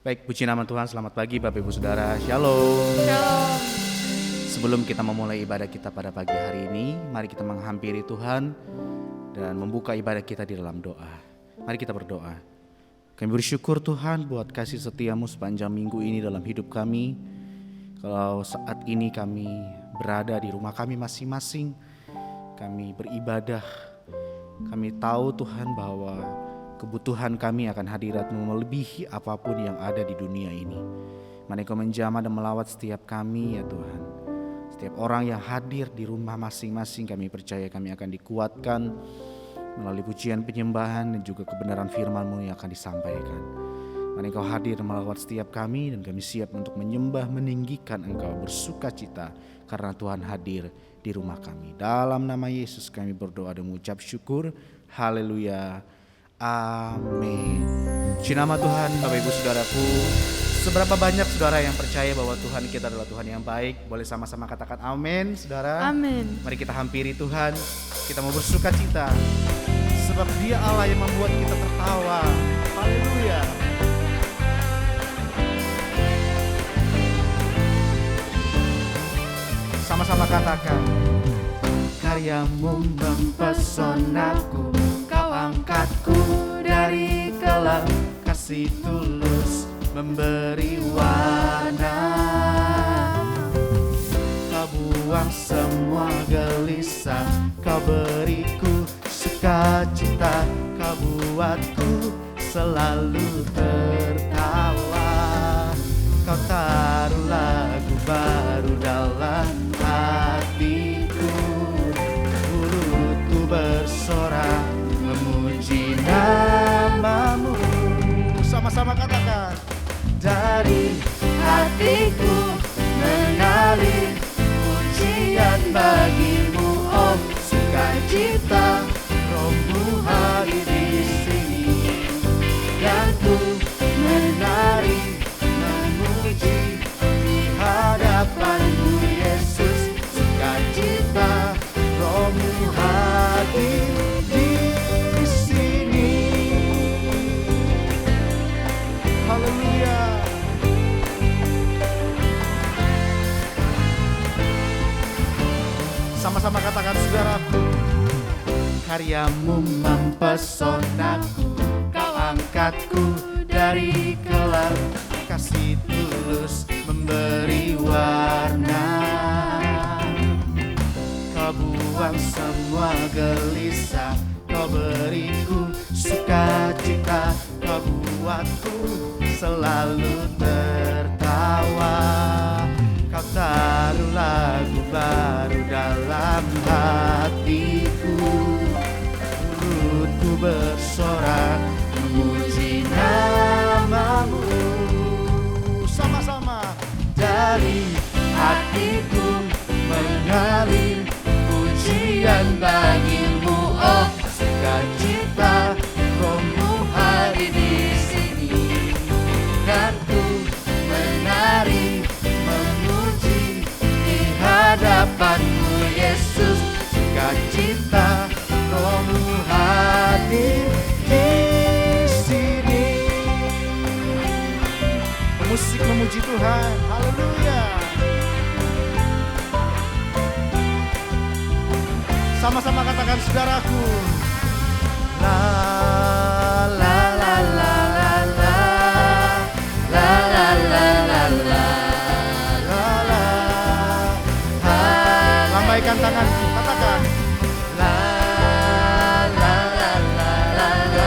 Baik, puji nama Tuhan, selamat pagi Bapak Ibu Saudara, Shalom. Shalom. Sebelum kita memulai ibadah kita pada pagi hari ini, mari kita menghampiri Tuhan dan membuka ibadah kita di dalam doa. Mari kita berdoa. Kami bersyukur Tuhan buat kasih setiamu sepanjang minggu ini dalam hidup kami. Kalau saat ini kami berada di rumah kami masing-masing, kami beribadah, kami tahu Tuhan bahwa kebutuhan kami akan hadirat-Mu melebihi apapun yang ada di dunia ini. Mari Kau menjamah dan melawat setiap kami ya Tuhan. Setiap orang yang hadir di rumah masing-masing, kami percaya kami akan dikuatkan melalui pujian penyembahan dan juga kebenaran firman-Mu yang akan disampaikan. Mari Kau hadir melawat setiap kami dan kami siap untuk menyembah, meninggikan Engkau, bersuka cita karena Tuhan hadir di rumah kami. Dalam nama Yesus kami berdoa dan mengucap syukur. Haleluya. Amin. Puji nama Tuhan, Bapak Ibu Saudaraku. Seberapa banyak saudara yang percaya bahwa Tuhan kita adalah Tuhan yang baik? Boleh sama-sama katakan amin, saudara. Amin. Mari kita hampiri Tuhan. Kita mau bersuka cita sebab Dia Allah yang membuat kita tertawa. Haleluya. Sama-sama katakan. Karyamu mempesonaku, Kau angkatku dari kelam, kasih tulus memberi warna. Kau buang semua gelisah, Kau beriku sukacita, Kau buatku selalu tertawa. Kau taruh lagu baru dalam hatiku, mulutku bersorak memuji nama-Mu. Sama-sama katakan. Dari hatiku mengalir pujian bagi-Mu, oh sukacita, Roh-Mu hadir di sini. Dan ku menari memuji di hadapan-Mu Yesus, sukacita, Roh-Mu hadir di sini. Haleluya. Sama-sama katakan saudaraku. Karyamu mempesonaku, Kau angkatku dari kelam, kasih tulus memberi warna. Kau buang semua gelisah, Kau beriku sukacita, Kau buatku selalu tertawa. Kau taruh lagu baru dalam hatiku, mulutku bersorak memuji nama-Mu. Sama-sama. Dari hatiku mengalir pujian bagi-Mu, oh sukacita, Roh-Mu hadir di sini. Dan ku menari memuji di hadapan-Mu Yesus, sukacita, Roh-Mu hadir di sini. Musik memuji Tuhan, haleluya. Sama-sama katakan saudaraku. La la la la la la la la la la la la la. Lambaikan tanganku, katakan. La la la la la la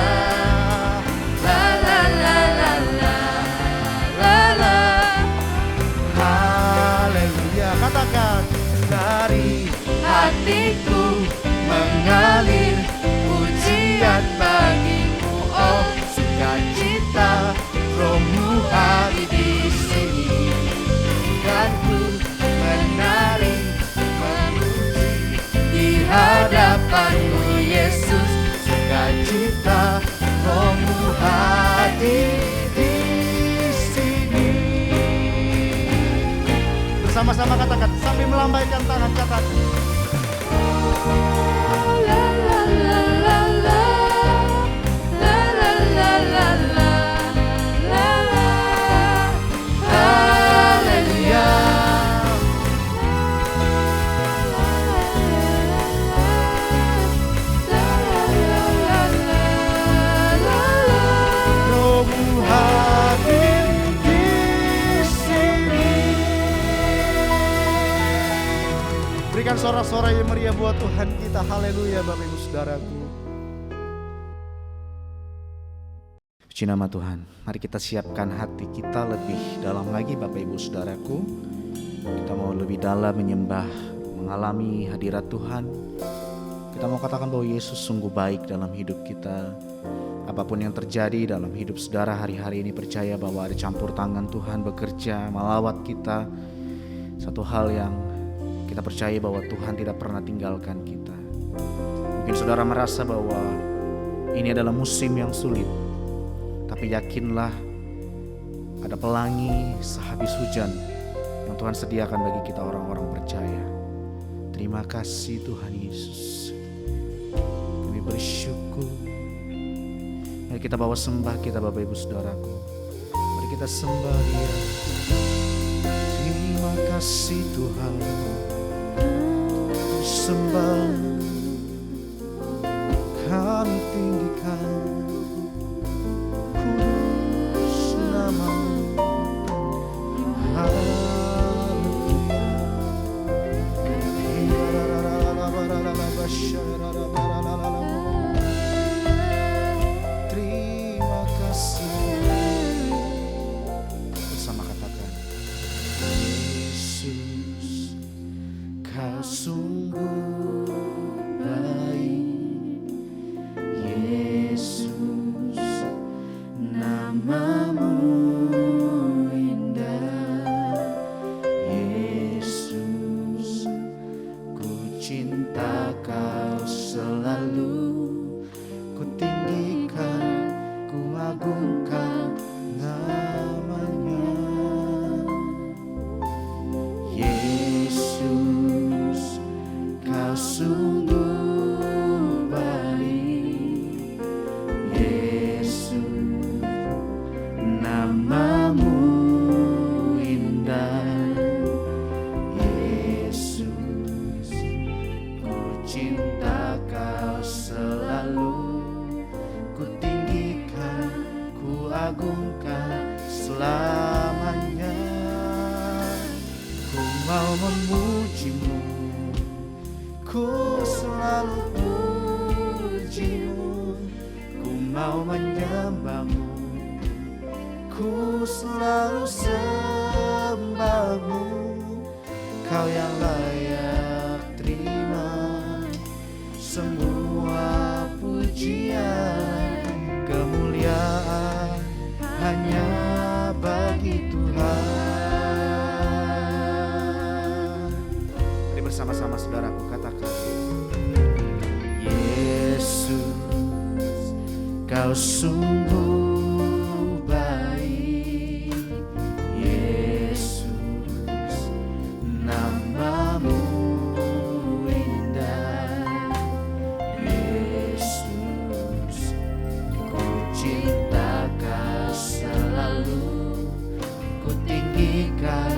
la la la la la la la. Haleluya, katakan. Dari hatiku mengalir pujian bagi-Mu, oh sukacita, Roh-Mu hadir di sini. Dan ku menari memuji di hadapan-Mu Yesus, sukacita, Roh-Mu hadir di sini. Bersama-sama katakan sambil melambaikan tangan, katakan. La la la la la la la la la la la la. Berikan sorak-sorai yang meriah buat Tuhan kita. Haleluya Bapak Ibu Saudaraku. Puji nama Tuhan. Mari kita siapkan hati kita lebih dalam lagi Bapak Ibu Saudaraku. Kita mau lebih dalam menyembah, mengalami hadirat Tuhan. Kita mau katakan bahwa Yesus sungguh baik dalam hidup kita. Apapun yang terjadi dalam hidup saudara hari-hari ini, percaya bahwa ada campur tangan Tuhan bekerja melawat kita. Satu hal yang kita percaya bahwa Tuhan tidak pernah tinggalkan kita. Mungkin saudara merasa bahwa ini adalah musim yang sulit, tapi yakinlah ada pelangi sehabis hujan yang Tuhan sediakan bagi kita orang-orang percaya. Terima kasih Tuhan Yesus. Kami bersyukur. Mari kita bawa sembah kita Bapak Ibu Saudaraku. Mari kita sembah Dia. Terima kasih Tuhan. Sembah, kami tinggikan kudus nama-Mu. Terima kasih. Bersama katakan, Yesus, Kau sungguh baik. Yesus, nama-Mu indah. Yesus, ku cinta Kau selalu. Ku tinggikan, ku agungkan nama-Nya. Yesus, Kau sungguh baik. Yesus, nama-Mu indah. Yesus, ku cinta Kau selalu. Ku tinggikan, ku agungkan selamanya. Ku mau memuji-Mu, ku selalu puji-Mu. Ku mau menyembah-Mu, ku selalu sembah-Mu. Kau yang layak terima semua pujian, kemuliaan hanya bagi Tuhan. Mari bersama-sama saudaraku katakan, Yesus, Kau sungguh baik. Yesus, nama-Mu indah. Yesus, ku cinta Kau selalu. Ku tinggikan,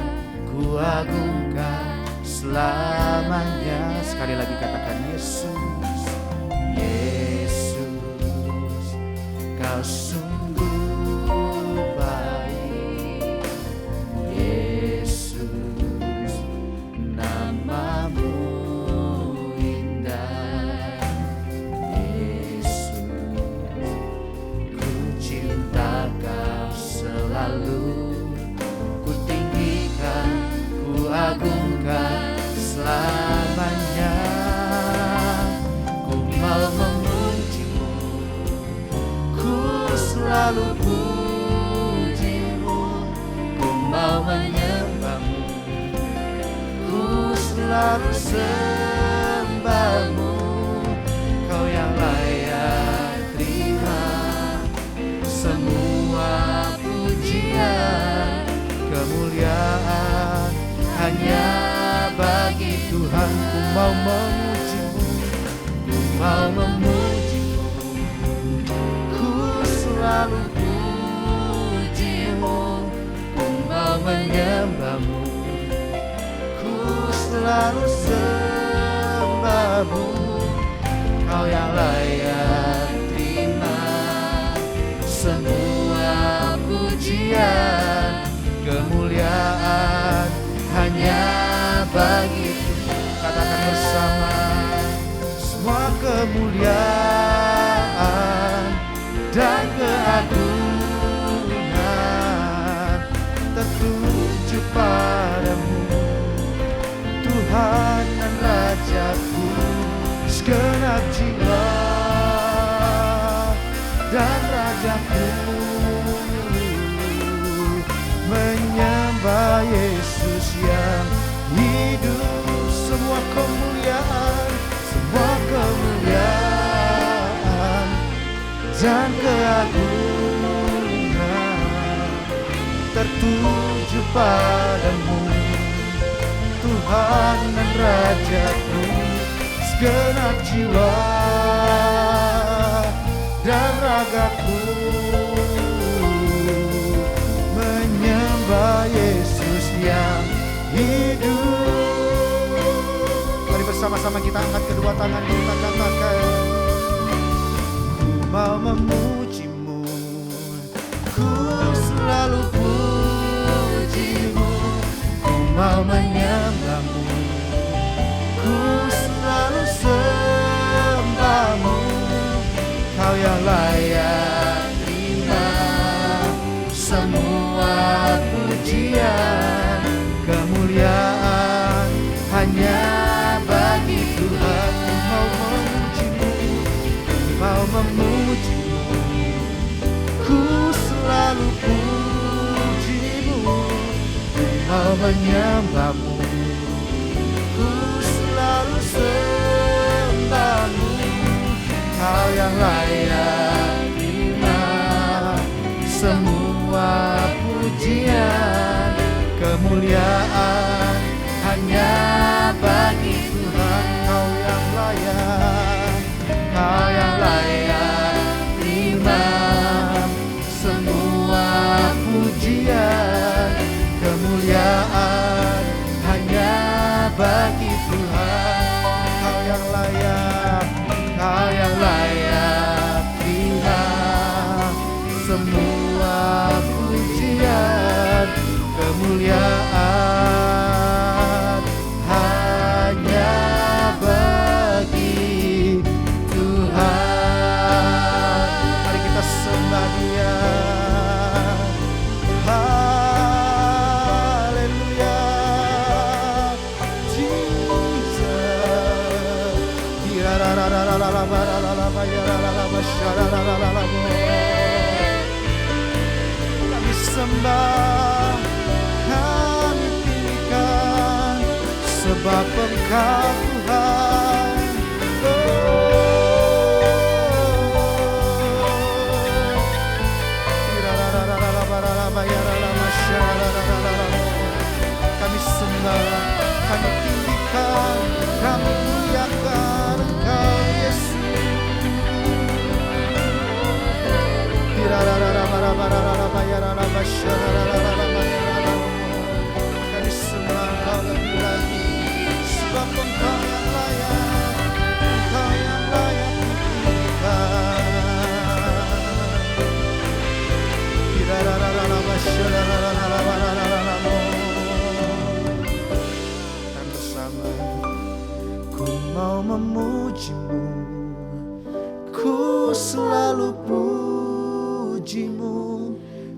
ku agungkan selamanya. Sekali lagi katakan, Yesus, Yesus, Kau sungguh baik. Yesus, nama-Mu indah. Yesus, ku cinta Kau selalu. Ku tinggikan, ku agungkan selamanya. Ku mau memuji-Mu, ku selalu puji-Mu. Ku mau menyembah-Mu, ku selalu sembah-Mu. Kau yang layak terima semua pujian, kemuliaan hanya bagi Tuhan. Ku mau memuji-Mu, ku mau memuji-Mu, ku selalu puji-Mu. Ku mau menyembah-Mu, ku selalu sembah-Mu. Kau yang layak terima semua pujian, kemuliaan hanya bagi Tuhan. Katakan menyembah Yesus yang hidup. Semua kemuliaan dan keagungan tertuju padamu, Tuhan dan Rajaku. Segenap jiwa dan ragaku menyembah Yesus yang hidup. Mari bersama-sama kita angkat kedua tangan, kita katakan, ku mau memujimu, ku selalu pujimu, ku mau menyembahmu, ku selalu sembahmu. Kau yang layak terima semua pujian, kemuliaan hanya bagi Tuhan. Mau memujimu, ku selalu pujimu, mau menyembahmu, ku selalu sembahmu. Kau yang layak terima semua pujian, kemuliaan hanya bagi Tuhan. Kau yang layak, kau yang layak terima semua pujian, kemuliaan hanya bagi Tuhan. Kau yang layak, kau yang layak terima semua pujian, kemuliaan hanya bagi Tuhan. Mari kita sembah Dia. Haleluya, kami sembah, kami tinggikan, sebab Engkau Tuhan. Kami sembah, kami tinggikan, kami muliakan Engkau Yesus. Kami sembah Engkau lebih lagi, sebab Engkau yang layak, Engkau yang layak ditinggikan. Dan bersama, ku mau memujimu, ku selalu pujimu,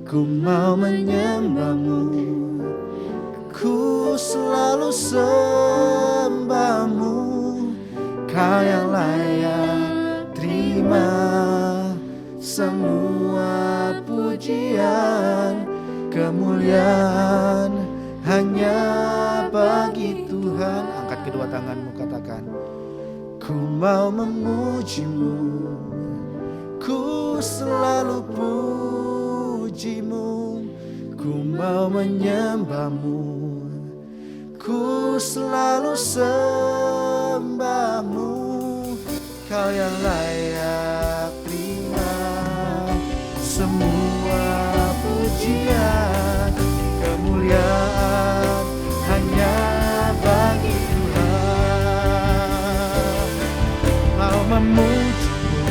ku mau menyembahmu, ku selalu sembahmu. Kau yang layak terima semua pujian, kemuliaan hanya bagi Tuhan. Angkat kedua tanganmu, katakan, ku mau memujimu, ku selalu pujimu, ku mau menyembahmu, ku selalu sembahmu. Kau yang layak terima semua pujian, kemuliaan hanya bagi Tuhan. Mau memujimu,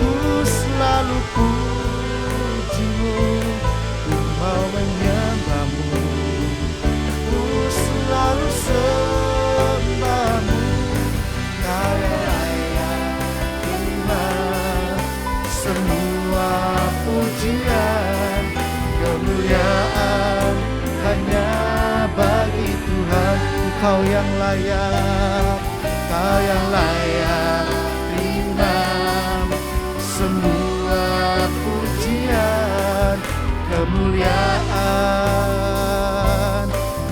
ku selalu pujimu, ku mau menyembahmu, ku selalu sembahmu. Kau yang layak terima semua pujian, kemuliaan hanya bagi Tuhan. Kau yang layak, Kau yang layak terima semua pujian, kemuliaan kemuliaan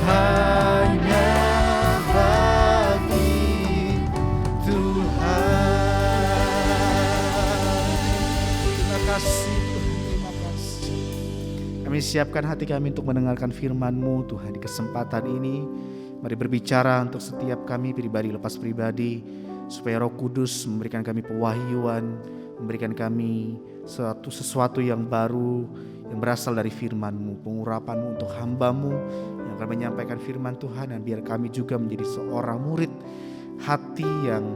hanya bagi Tuhan. Terima kasih Tuhan, terima kasih. Kami siapkan hati kami untuk mendengarkan firman-Mu Tuhan di kesempatan ini. Mari berbicara untuk setiap kami pribadi lepas pribadi, supaya Roh Kudus memberikan kami pewahyuan, memberikan kami sesuatu yang baru yang berasal dari firman-Mu, pengurapan-Mu untuk hamba-Mu yang akan menyampaikan firman Tuhan, dan biar kami juga menjadi seorang murid hati yang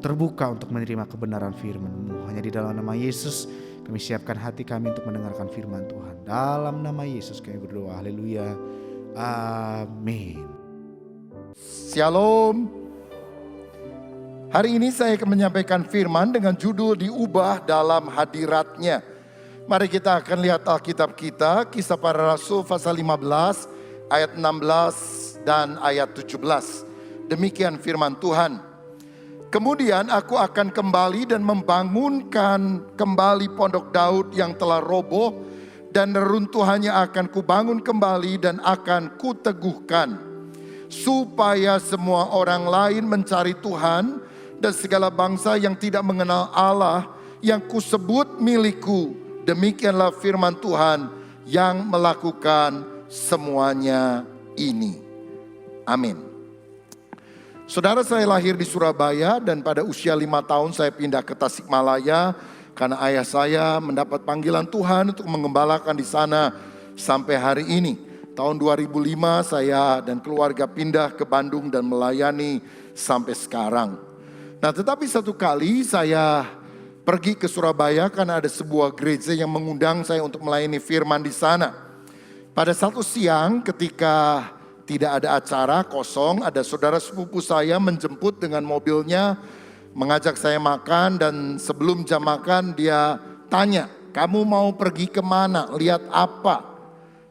terbuka untuk menerima kebenaran firman-Mu. Hanya di dalam nama Yesus kami siapkan hati kami untuk mendengarkan firman Tuhan. Dalam nama Yesus kami berdoa, haleluya, amin. Shalom. Hari ini saya akan menyampaikan firman dengan judul diubah dalam hadiratnya. Mari kita akan lihat Alkitab kita, Kisah Para Rasul pasal 15 ayat 16 dan ayat 17. Demikian firman Tuhan. Kemudian aku akan kembali dan membangunkan kembali pondok Daud yang telah roboh, dan reruntuhannya akan kubangun kembali dan akan kuteguhkan, supaya semua orang lain mencari Tuhan, dan segala bangsa yang tidak mengenal Allah yang kusebut milikku. Demikianlah firman Tuhan yang melakukan semuanya ini. Amin. Saudara, saya lahir di Surabaya dan pada usia 5 tahun saya pindah ke Tasikmalaya karena ayah saya mendapat panggilan Tuhan untuk mengembalakan di sana sampai hari ini. Tahun 2005 saya dan keluarga pindah ke Bandung dan melayani sampai sekarang. Nah, tetapi satu kali saya pergi ke Surabaya karena ada sebuah gereja yang mengundang saya untuk melayani firman di sana. Pada satu siang ketika tidak ada acara, kosong, ada saudara sepupu saya menjemput dengan mobilnya, mengajak saya makan, dan sebelum jam makan dia tanya, "Kamu mau pergi kemana? Lihat apa?"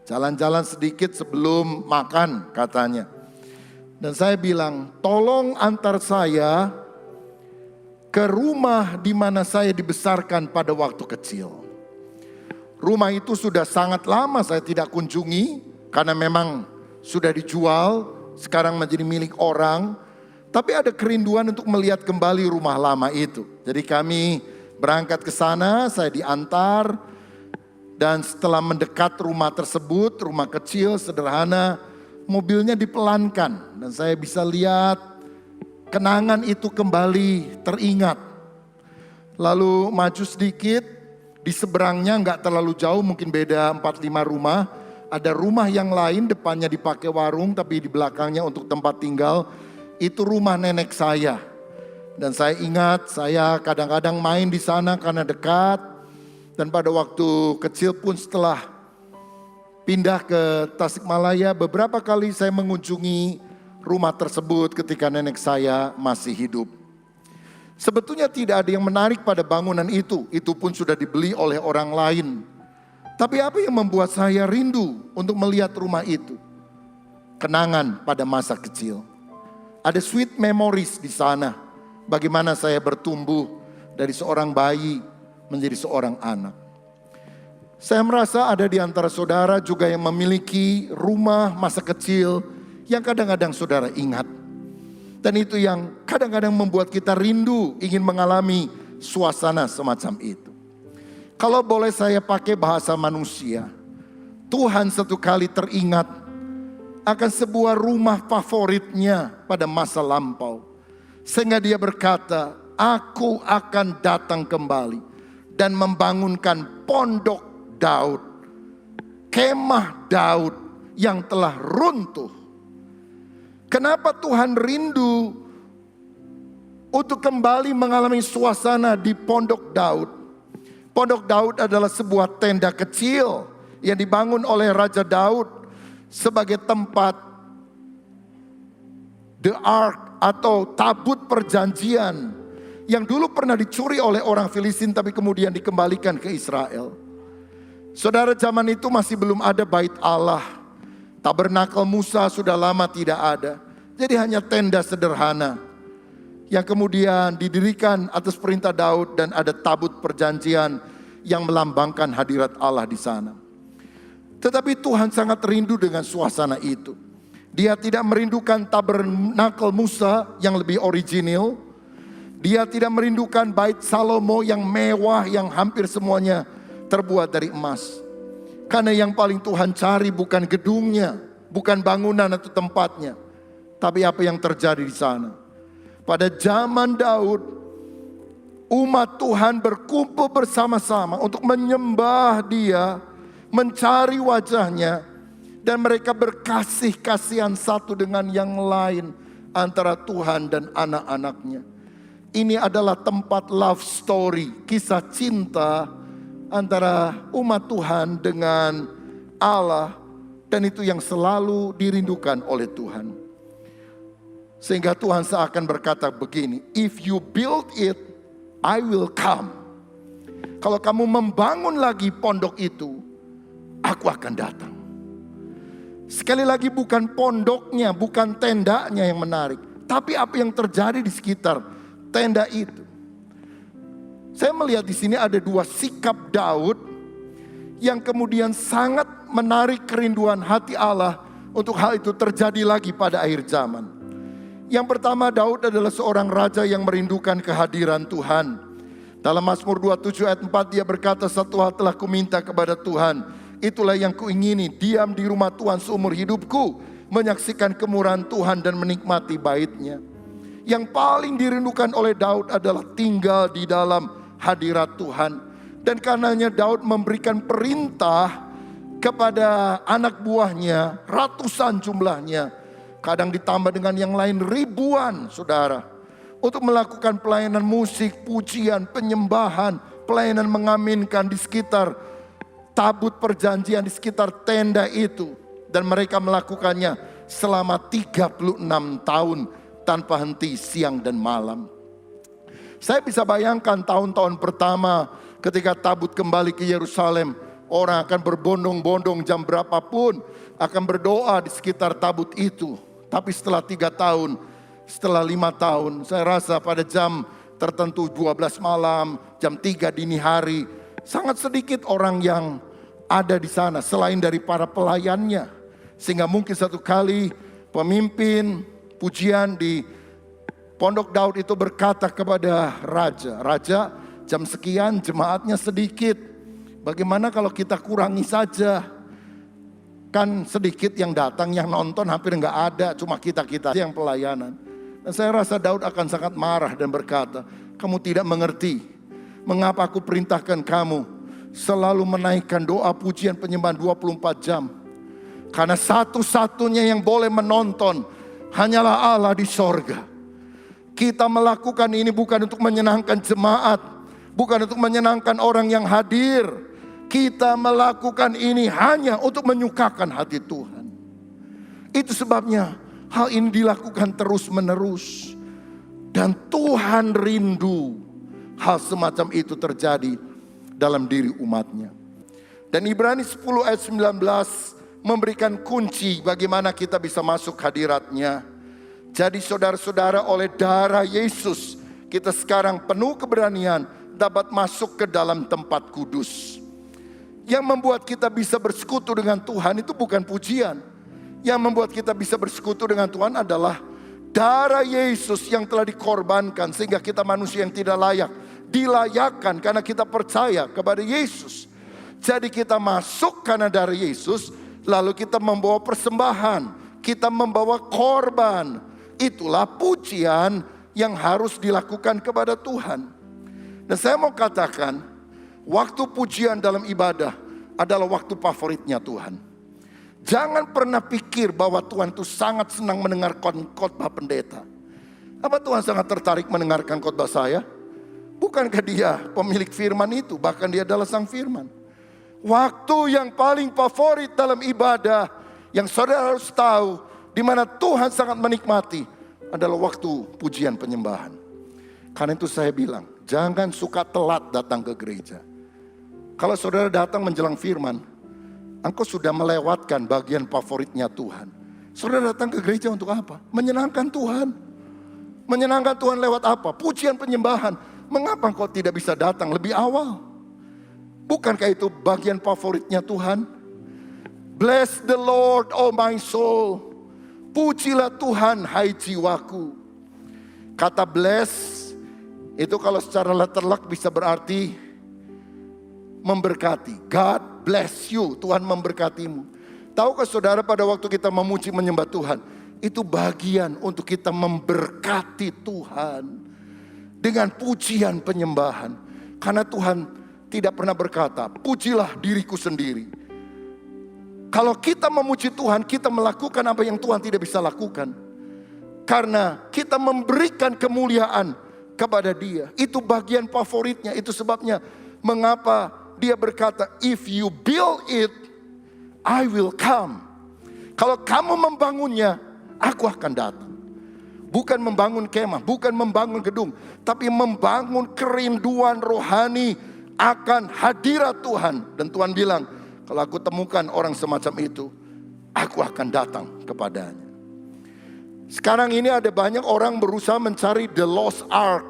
"Jalan-jalan sedikit sebelum makan," katanya. Dan saya bilang, "Tolong antar saya ke rumah di mana saya dibesarkan pada waktu kecil." Rumah itu sudah sangat lama saya tidak kunjungi karena memang sudah dijual, sekarang menjadi milik orang. Tapi ada kerinduan untuk melihat kembali rumah lama itu. Jadi kami berangkat ke sana, saya diantar. Dan setelah mendekat rumah tersebut, rumah kecil, sederhana, mobilnya dipelankan. Dan saya bisa lihat kenangan itu kembali teringat. Lalu maju sedikit, di seberangnya nggak terlalu jauh, mungkin beda 4-5 rumah. Ada rumah yang lain, depannya dipakai warung, tapi di belakangnya untuk tempat tinggal. Itu rumah nenek saya. Dan saya ingat, saya kadang-kadang main di sana karena dekat. Dan pada waktu kecil pun setelah pindah ke Tasikmalaya, beberapa kali saya mengunjungi rumah tersebut ketika nenek saya masih hidup. Sebetulnya tidak ada yang menarik pada bangunan itu pun sudah dibeli oleh orang lain. Tapi apa yang membuat saya rindu untuk melihat rumah itu? Kenangan pada masa kecil. Ada sweet memories di sana. Bagaimana saya bertumbuh dari seorang bayi menjadi seorang anak. Saya merasa ada di antara saudara juga yang memiliki rumah masa kecil yang kadang-kadang saudara ingat. Dan itu yang kadang-kadang membuat kita rindu ingin mengalami suasana semacam itu. Kalau boleh saya pakai bahasa manusia, Tuhan satu kali teringat akan sebuah rumah favoritnya pada masa lampau. Sehingga dia berkata, "Aku akan datang kembali dan membangunkan pondok Daud, kemah Daud yang telah runtuh." Kenapa Tuhan rindu untuk kembali mengalami suasana di pondok Daud? Pondok Daud adalah sebuah tenda kecil yang dibangun oleh Raja Daud sebagai tempat the ark atau tabut perjanjian yang dulu pernah dicuri oleh orang Filistin tapi kemudian dikembalikan ke Israel. Saudara, zaman itu masih belum ada bait Allah. Tabernakel Musa sudah lama tidak ada. Jadi hanya tenda sederhana yang kemudian didirikan atas perintah Daud, dan ada tabut perjanjian yang melambangkan hadirat Allah di sana. Tetapi Tuhan sangat rindu dengan suasana itu. Dia tidak merindukan tabernakel Musa yang lebih original. Dia tidak merindukan bait Salomo yang mewah, yang hampir semuanya terbuat dari emas. Karena yang paling Tuhan cari bukan gedungnya, bukan bangunan atau tempatnya, tapi apa yang terjadi di sana. Pada zaman Daud, umat Tuhan berkumpul bersama-sama untuk menyembah Dia, mencari wajahnya, dan mereka berkasih-kasihan satu dengan yang lain antara Tuhan dan anak-anaknya. Ini adalah tempat love story, kisah cinta antara umat Tuhan dengan Allah, dan itu yang selalu dirindukan oleh Tuhan. Sehingga Tuhan seakan berkata begini, if you build it, I will come. Kalau kamu membangun lagi pondok itu, aku akan datang. Sekali lagi bukan pondoknya, bukan tendanya yang menarik, tapi apa yang terjadi di sekitar tenda itu. Saya melihat di sini ada dua sikap Daud yang kemudian sangat menarik kerinduan hati Allah untuk hal itu terjadi lagi pada akhir zaman. Yang pertama, Daud adalah seorang raja yang merindukan kehadiran Tuhan. Dalam Mazmur 27 ayat 4 dia berkata, satu hal telah kuminta kepada Tuhan, itulah yang kuingini, diam di rumah Tuhan seumur hidupku, menyaksikan kemurahan Tuhan dan menikmati bait-Nya. Yang paling dirindukan oleh Daud adalah tinggal di dalam hadirat Tuhan. Dan karenanya Daud memberikan perintah kepada anak buahnya, ratusan jumlahnya, kadang ditambah dengan yang lain ribuan, saudara, untuk melakukan pelayanan musik, pujian, penyembahan, pelayanan mengaminkan di sekitar tabut perjanjian, di sekitar tenda itu. Dan mereka melakukannya selama 36 tahun tanpa henti siang dan malam. Saya bisa bayangkan tahun-tahun pertama ketika tabut kembali ke Yerusalem, orang akan berbondong-bondong jam berapapun, akan berdoa di sekitar tabut itu. Tapi setelah 3 tahun, setelah 5 tahun, saya rasa pada jam tertentu 12 malam, jam 3 dini hari, sangat sedikit orang yang ada di sana selain dari para pelayannya. Sehingga mungkin satu kali pemimpin pujian di Pondok Daud itu berkata kepada raja, "Raja, jam sekian jemaatnya sedikit. Bagaimana kalau kita kurangi saja? Kan sedikit yang datang, yang nonton hampir nggak ada, cuma kita-kita yang pelayanan." Dan saya rasa Daud akan sangat marah dan berkata, "Kamu tidak mengerti mengapa aku perintahkan kamu selalu menaikkan doa pujian penyembahan 24 jam. Karena satu-satunya yang boleh menonton hanyalah Allah di sorga. Kita melakukan ini bukan untuk menyenangkan jemaat, bukan untuk menyenangkan orang yang hadir. Kita melakukan ini hanya untuk menyukakan hati Tuhan." Itu sebabnya hal ini dilakukan terus-menerus. Dan Tuhan rindu hal semacam itu terjadi dalam diri umatnya. Dan Ibrani 10 ayat 19 memberikan kunci bagaimana kita bisa masuk hadiratnya. Jadi saudara-saudara, oleh darah Yesus kita sekarang penuh keberanian dapat masuk ke dalam tempat kudus. Yang membuat kita bisa bersekutu dengan Tuhan itu bukan pujian. Yang membuat kita bisa bersekutu dengan Tuhan adalah darah Yesus yang telah dikorbankan. Sehingga kita manusia yang tidak layak dilayakkan karena kita percaya kepada Yesus. Jadi kita masuk karena darah Yesus, lalu kita membawa persembahan, kita membawa korban. Itulah pujian yang harus dilakukan kepada Tuhan. Dan saya mau katakan, waktu pujian dalam ibadah adalah waktu favoritnya Tuhan. Jangan pernah pikir bahwa Tuhan itu sangat senang mendengarkan khotbah pendeta. Apa Tuhan sangat tertarik mendengarkan khotbah saya? Bukankah dia pemilik firman itu? Bahkan dia adalah sang firman. Waktu yang paling favorit dalam ibadah yang saudara harus tahu, di mana Tuhan sangat menikmati, adalah waktu pujian penyembahan. Karena itu saya bilang, jangan suka telat datang ke gereja. Kalau saudara datang menjelang firman, engkau sudah melewatkan bagian favoritnya Tuhan. Saudara datang ke gereja untuk apa? Menyenangkan Tuhan. Menyenangkan Tuhan lewat apa? Pujian penyembahan. Mengapa engkau tidak bisa datang lebih awal? Bukankah itu bagian favoritnya Tuhan? Bless the Lord, oh my soul. Pujilah Tuhan, hai jiwaku. Kata bless itu kalau secara letterlock bisa berarti memberkati. God bless you, Tuhan memberkatimu. Tahukah saudara, pada waktu kita memuji menyembah Tuhan, itu bagian untuk kita memberkati Tuhan dengan pujian penyembahan. Karena Tuhan tidak pernah berkata, pujilah diriku sendiri. Kalau kita memuji Tuhan, kita melakukan apa yang Tuhan tidak bisa lakukan. Karena kita memberikan kemuliaan kepada Dia. Itu bagian favoritnya. Itu sebabnya mengapa Dia berkata, if you build it, I will come. Kalau kamu membangunnya, aku akan datang. Bukan membangun kemah, bukan membangun gedung, tapi membangun kerinduan rohani akan hadirat Tuhan. Dan Tuhan bilang, kalau aku temukan orang semacam itu, aku akan datang kepadanya. Sekarang ini ada banyak orang berusaha mencari the lost ark,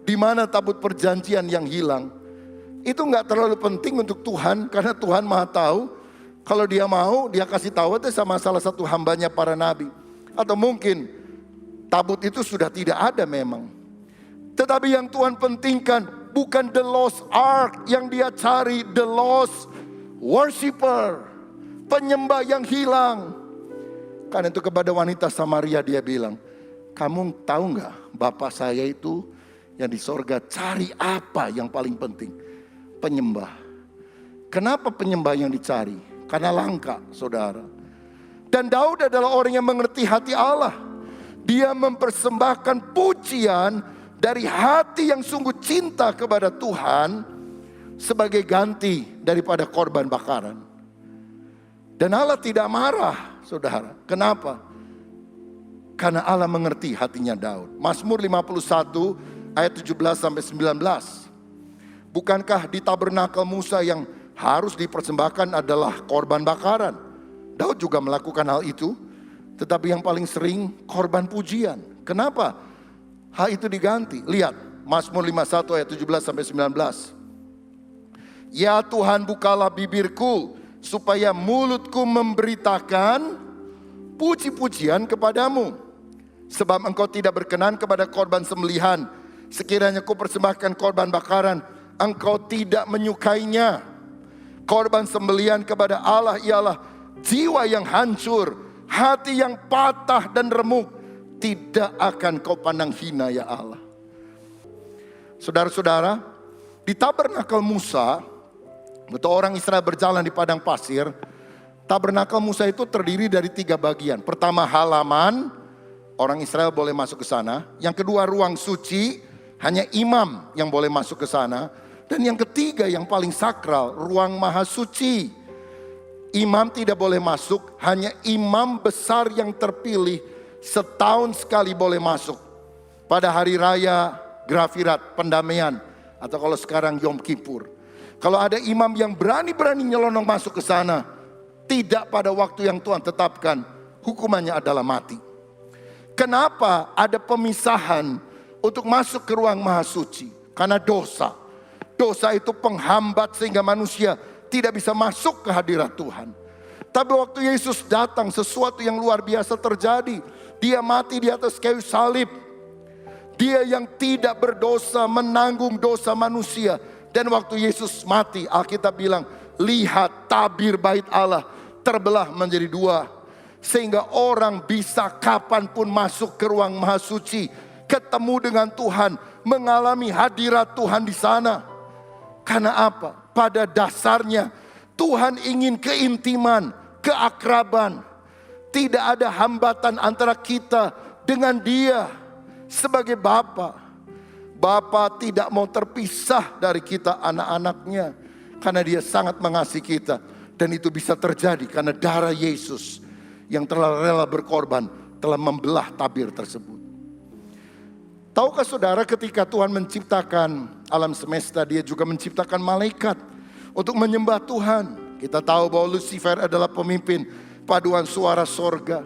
di mana tabut perjanjian yang hilang. Itu nggak terlalu penting untuk Tuhan, karena Tuhan Maha tahu. Kalau Dia mau, Dia kasih tahu itu sama salah satu hambanya para nabi. Atau mungkin tabut itu sudah tidak ada memang. Tetapi yang Tuhan pentingkan bukan the lost ark yang Dia cari, the lost worshiper, penyembah yang hilang. Karena itu kepada wanita Samaria Dia bilang, kamu tahu nggak, Bapak saya itu yang di sorga cari apa yang paling penting? Penyembah. Kenapa penyembah yang dicari? Karena langka, saudara. Dan Daud adalah orang yang mengerti hati Allah. Dia mempersembahkan pujian dari hati yang sungguh cinta kepada Tuhan sebagai ganti daripada korban bakaran. Dan Allah tidak marah, saudara. Kenapa? Karena Allah mengerti hatinya Daud. Mazmur 51 ayat 17 sampai 19. Bukankah di tabernakel Musa yang harus dipersembahkan adalah korban bakaran? Daud juga melakukan hal itu, tetapi yang paling sering korban pujian. Kenapa hal itu diganti? Lihat Mazmur 51 ayat 17 sampai 19. Ya Tuhan, bukalah bibirku supaya mulutku memberitakan puji-pujian kepadamu. Sebab Engkau tidak berkenan kepada korban sembelihan. Sekiranya ku persembahkan korban bakaran, Engkau tidak menyukainya. Korban sembelihan kepada Allah ialah jiwa yang hancur, hati yang patah dan remuk. Tidak akan Kau pandang hina, ya Allah. Saudara-saudara, di tabernakel Musa, betul orang Israel berjalan di padang pasir. Tabernakel Musa itu terdiri dari 3 bagian. Pertama halaman, orang Israel boleh masuk ke sana. Yang kedua ruang suci, hanya imam yang boleh masuk ke sana. Dan yang ketiga yang paling sakral, ruang maha suci. Imam tidak boleh masuk, hanya imam besar yang terpilih setahun sekali boleh masuk. Pada hari raya Grafirat, pendamaian, atau kalau sekarang Yom Kippur. Kalau ada imam yang berani-berani nyelonong masuk ke sana, tidak pada waktu yang Tuhan tetapkan, hukumannya adalah mati. Kenapa ada pemisahan untuk masuk ke ruang maha suci? Karena dosa. Dosa itu penghambat sehingga manusia tidak bisa masuk ke hadirat Tuhan. Tapi waktu Yesus datang, sesuatu yang luar biasa terjadi. Dia mati di atas kayu salib. Dia yang tidak berdosa menanggung dosa manusia. Dan waktu Yesus mati, Alkitab bilang, lihat tabir bait Allah terbelah menjadi 2. Sehingga orang bisa kapanpun masuk ke ruang maha suci. Ketemu dengan Tuhan, mengalami hadirat Tuhan di sana. Karena apa? Pada dasarnya Tuhan ingin keintiman, keakraban. Tidak ada hambatan antara kita dengan Dia sebagai Bapa. Bapa tidak mau terpisah dari kita anak-anaknya. Karena Dia sangat mengasihi kita. Dan itu bisa terjadi karena darah Yesus yang telah rela berkorban telah membelah tabir tersebut. Tahukah saudara, ketika Tuhan menciptakan alam semesta, Dia juga menciptakan malaikat untuk menyembah Tuhan. Kita tahu bahwa Lucifer adalah pemimpin paduan suara sorga.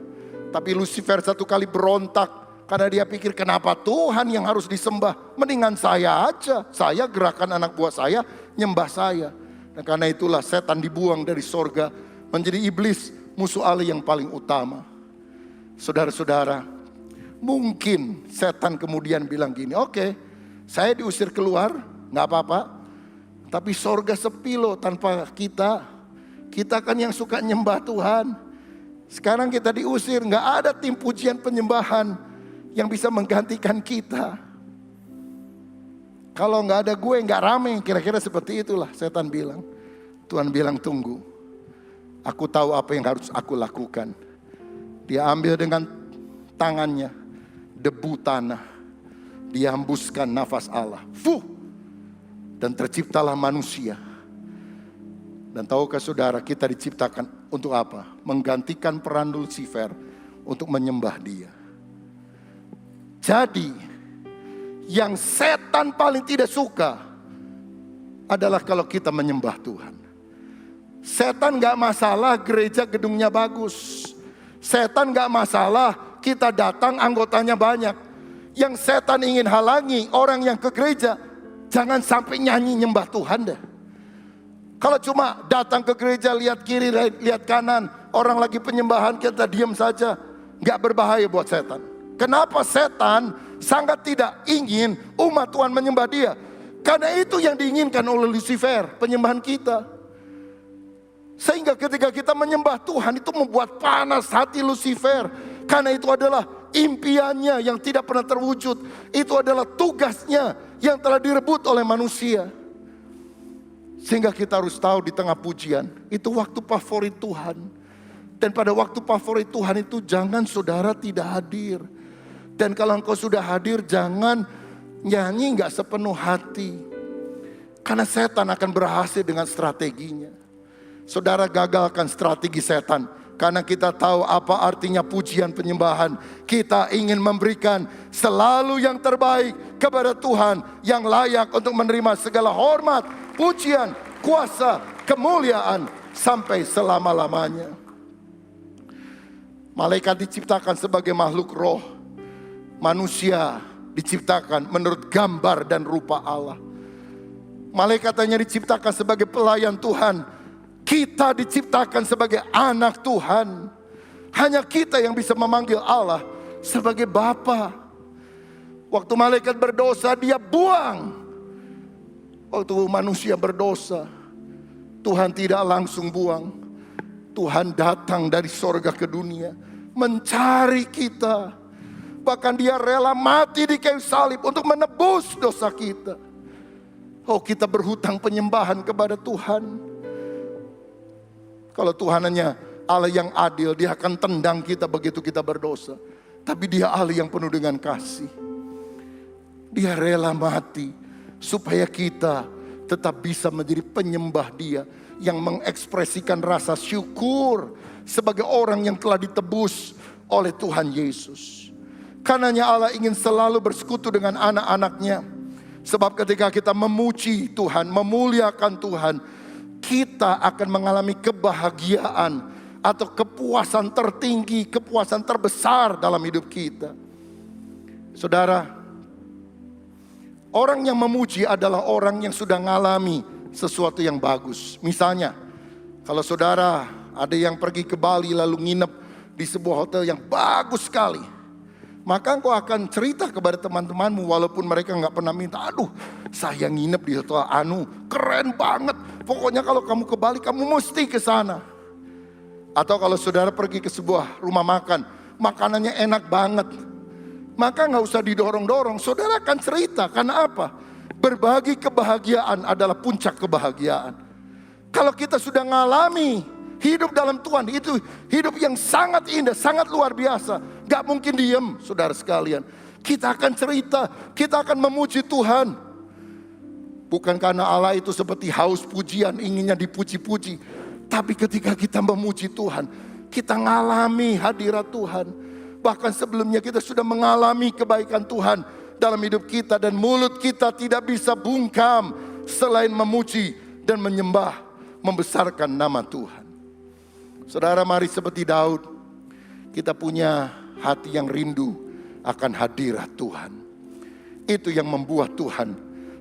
Tapi Lucifer satu kali berontak karena dia pikir, kenapa Tuhan yang harus disembah? Mendingan saya aja, saya gerakan anak buah saya, nyembah saya. Dan karena itulah setan dibuang dari sorga, menjadi iblis, musuh Allah yang paling utama. Saudara-saudara, mungkin setan kemudian bilang gini, oke, saya diusir keluar, gak apa-apa. Tapi sorga sepi loh tanpa kita. Kita kan yang suka nyembah Tuhan. Sekarang kita diusir, gak ada tim pujian penyembahan yang bisa menggantikan kita. Kalau gak ada gue gak rame, kira-kira seperti itulah setan bilang. Tuhan bilang tunggu, aku tahu apa yang harus aku lakukan. Dia ambil dengan tangannya debu tanah, dia hembuskan nafas Allah, dan terciptalah manusia. Dan tahukah saudara, kita diciptakan untuk apa? Menggantikan peran Lucifer untuk menyembah dia. Jadi yang setan paling tidak suka adalah kalau kita menyembah Tuhan. Setan gak masalah gereja gedungnya bagus. Setan gak masalah kita datang anggotanya banyak. Yang setan ingin halangi orang yang ke gereja, jangan sampai nyanyi nyembah Tuhan deh. Kalau cuma datang ke gereja, lihat kiri, lihat kanan, orang lagi penyembahan, kita diam saja, gak berbahaya buat setan. Kenapa setan sangat tidak ingin umat Tuhan menyembah dia? Karena itu yang diinginkan oleh Lucifer, penyembahan kita. Sehingga ketika kita menyembah Tuhan, itu membuat panas hati Lucifer. Karena itu adalah impiannya yang tidak pernah terwujud. Itu adalah tugasnya yang telah direbut oleh manusia. Sehingga kita harus tahu di tengah pujian, itu waktu favorit Tuhan. Dan pada waktu favorit Tuhan itu jangan saudara tidak hadir. Dan kalau engkau sudah hadir, jangan nyanyi gak sepenuh hati. Karena setan akan berhasil dengan strateginya. Saudara gagalkan strategi setan. Karena kita tahu apa artinya pujian penyembahan. Kita ingin memberikan selalu yang terbaik kepada Tuhan. Yang layak untuk menerima segala hormat, pujian, kuasa, kemuliaan sampai selama-lamanya. Malaikat diciptakan sebagai makhluk roh. Manusia diciptakan menurut gambar dan rupa Allah. Malaikat hanya diciptakan sebagai pelayan Tuhan. Kita diciptakan sebagai anak Tuhan. Hanya kita yang bisa memanggil Allah sebagai Bapa. Waktu malaikat berdosa, dia buang. Waktu manusia berdosa, Tuhan tidak langsung buang. Tuhan datang dari sorga ke dunia, mencari kita. Bahkan dia rela mati di kayu salib untuk menebus dosa kita. Oh, kita berhutang penyembahan kepada Tuhan. Kalau Tuhan hanya Allah yang adil, dia akan tendang kita begitu kita berdosa. Tapi dia Allah yang penuh dengan kasih. Dia rela mati supaya kita tetap bisa menjadi penyembah dia, yang mengekspresikan rasa syukur sebagai orang yang telah ditebus oleh Tuhan Yesus. Karenanya Allah ingin selalu bersekutu dengan anak-anaknya. Sebab ketika kita memuji Tuhan, memuliakan Tuhan, kita akan mengalami kebahagiaan atau kepuasan tertinggi, kepuasan terbesar dalam hidup kita. Saudara, orang yang memuji adalah orang yang sudah mengalami sesuatu yang bagus. Misalnya, kalau saudara ada yang pergi ke Bali lalu nginep di sebuah hotel yang bagus sekali, maka engkau akan cerita kepada teman-temanmu walaupun mereka gak pernah minta. Aduh, saya nginep di hotel anu, keren banget. Pokoknya kalau kamu ke Bali, kamu mesti ke sana. Atau kalau saudara pergi ke sebuah rumah makan, makanannya enak banget, maka gak usah didorong-dorong, saudara akan cerita. Karena apa? Berbagi kebahagiaan adalah puncak kebahagiaan. Kalau kita sudah ngalami hidup dalam Tuhan, itu hidup yang sangat indah, sangat luar biasa. Gak mungkin diem, saudara sekalian. Kita akan cerita, kita akan memuji Tuhan. Bukan karena Allah itu seperti haus pujian, inginnya dipuji-puji. Tapi ketika kita memuji Tuhan, kita ngalami hadirat Tuhan. Bahkan sebelumnya kita sudah mengalami kebaikan Tuhan dalam hidup kita. Dan mulut kita tidak bisa bungkam selain memuji dan menyembah, membesarkan nama Tuhan. Saudara, mari seperti Daud, kita punya hati yang rindu akan hadirat Tuhan. Itu yang membuat Tuhan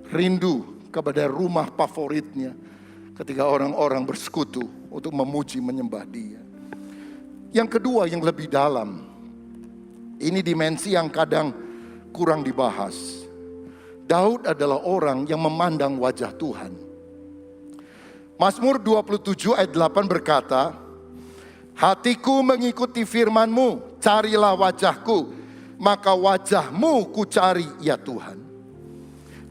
rindu kepada rumah favoritnya ketika orang-orang bersekutu untuk memuji menyembah Dia. Yang kedua yang lebih dalam, ini dimensi yang kadang kurang dibahas. Daud adalah orang yang memandang wajah Tuhan. Mazmur 27 ayat 8 berkata, hatiku mengikuti firman-Mu, carilah wajahku, maka wajah-Mu ku cari ya Tuhan.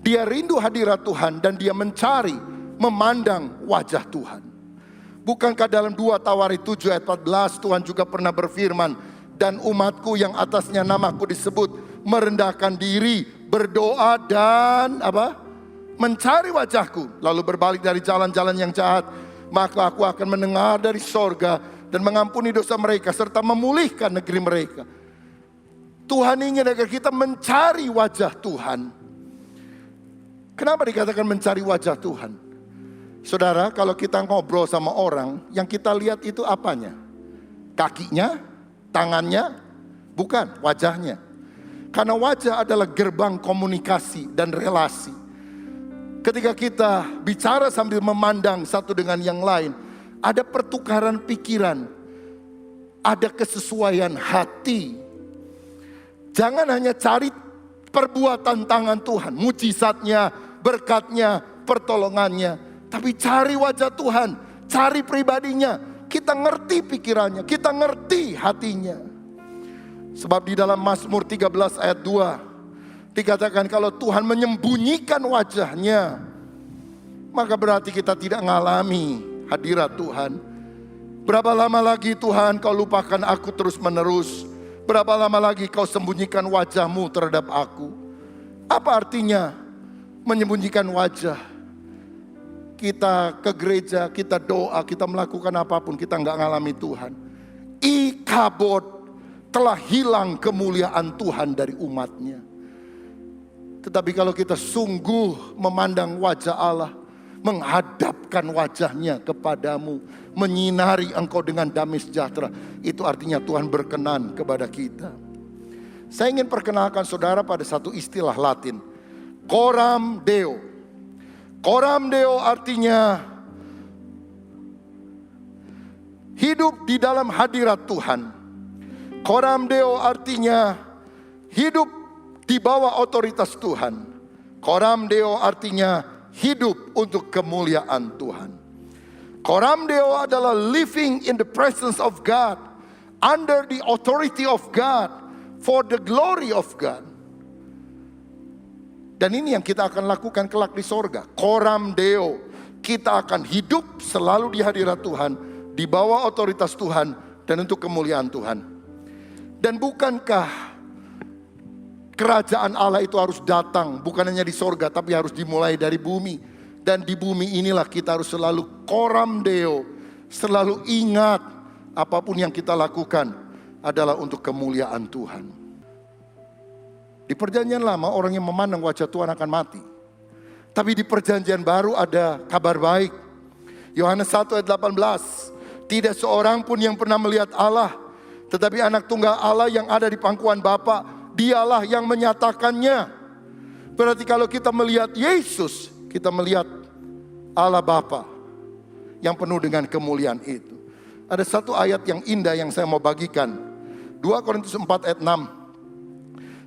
Dia rindu hadirat Tuhan dan dia mencari, memandang wajah Tuhan. Bukankah dalam 2 Tawarik 7 ayat 14 Tuhan juga pernah berfirman, dan umatku yang atasnya namaku disebut merendahkan diri, berdoa dan mencari wajahku, lalu berbalik dari jalan-jalan yang jahat, maka aku akan mendengar dari sorga dan mengampuni dosa mereka serta memulihkan negeri mereka. Tuhan ingin agar kita mencari wajah Tuhan. Kenapa dikatakan mencari wajah Tuhan? Saudara, kalau kita ngobrol sama orang, yang kita lihat itu apanya? Kakinya, tangannya, bukan wajahnya. Karena wajah adalah gerbang komunikasi dan relasi. Ketika kita bicara sambil memandang satu dengan yang lain, ada pertukaran pikiran, ada kesesuaian hati. Jangan hanya cari perbuatan tangan Tuhan, mujizatnya, berkatnya, pertolongannya. Tapi cari wajah Tuhan, cari pribadinya. Kita ngerti pikirannya, kita ngerti hatinya. Sebab di dalam Mazmur 13 ayat 2 dikatakan kalau Tuhan menyembunyikan wajahnya, maka berarti kita tidak mengalami hadirat Tuhan. Berapa lama lagi Tuhan kau lupakan aku terus menerus? Berapa lama lagi kau sembunyikan wajah-Mu terhadap aku? Apa artinya menyembunyikan wajah? Kita ke gereja, kita doa, kita melakukan apapun, kita nggak ngalami Tuhan. Ikabod, telah hilang kemuliaan Tuhan dari umatnya. Tetapi kalau kita sungguh memandang wajah Allah, menghadapkan wajahnya kepadamu, menyinari engkau dengan damai sejahtera, itu artinya Tuhan berkenan kepada kita. Saya ingin perkenalkan saudara pada satu istilah Latin, coram Deo. Coram Deo artinya hidup di dalam hadirat Tuhan. Coram Deo artinya hidup di bawah otoritas Tuhan. Coram Deo artinya hidup untuk kemuliaan Tuhan. Coram Deo adalah living in the presence of God, under the authority of God, for the glory of God. Dan ini yang kita akan lakukan kelak di sorga. Coram Deo, kita akan hidup selalu di hadirat Tuhan, di bawah otoritas Tuhan, dan untuk kemuliaan Tuhan. Dan bukankah kerajaan Allah itu harus datang, bukan hanya di sorga, tapi harus dimulai dari bumi. Dan di bumi inilah kita harus selalu coram Deo, selalu ingat apapun yang kita lakukan adalah untuk kemuliaan Tuhan. Di perjanjian lama orang yang memandang wajah Tuhan akan mati. Tapi di perjanjian baru ada kabar baik. Yohanes 1 ayat 18. Tidak seorang pun yang pernah melihat Allah, tetapi anak tunggal Allah yang ada di pangkuan Bapa, dialah yang menyatakannya. Berarti kalau kita melihat Yesus, kita melihat Allah Bapa yang penuh dengan kemuliaan itu. Ada satu ayat yang indah yang saya mau bagikan. 2 Korintus 4 ayat 6.